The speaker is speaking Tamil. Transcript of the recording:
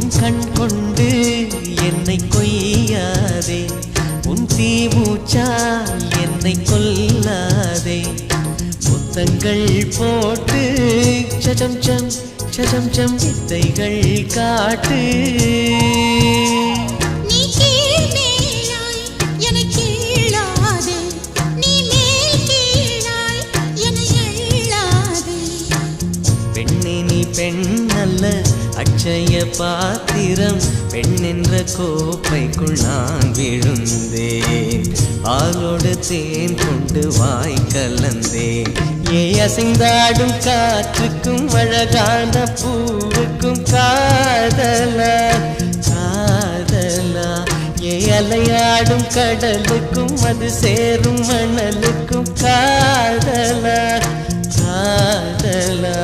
உன் கண் கொண்டு என்னை கொய்யாதே உன் தீமூச்சால் என்னை கொல்லாதே முத்தங்கள் போட்டு சஜம் சம் சஜம் சம் வித்தைகள் காட்டு பெண்ணல்ல அட்சய பாத்திரம் பெண் என்ற கோப்பைக்குள் நான் விழுந்தேன் பாலோடு தேன் கொண்டு வாய் கலந்தேன் ஏ அசைந்தாடும் காற்றுக்கும் அழகான பூவுக்கும் காதலா காதலா ஏ அலையாடும் கடலுக்கும் அது சேரும் மணலுக்கும் காதலா காதலா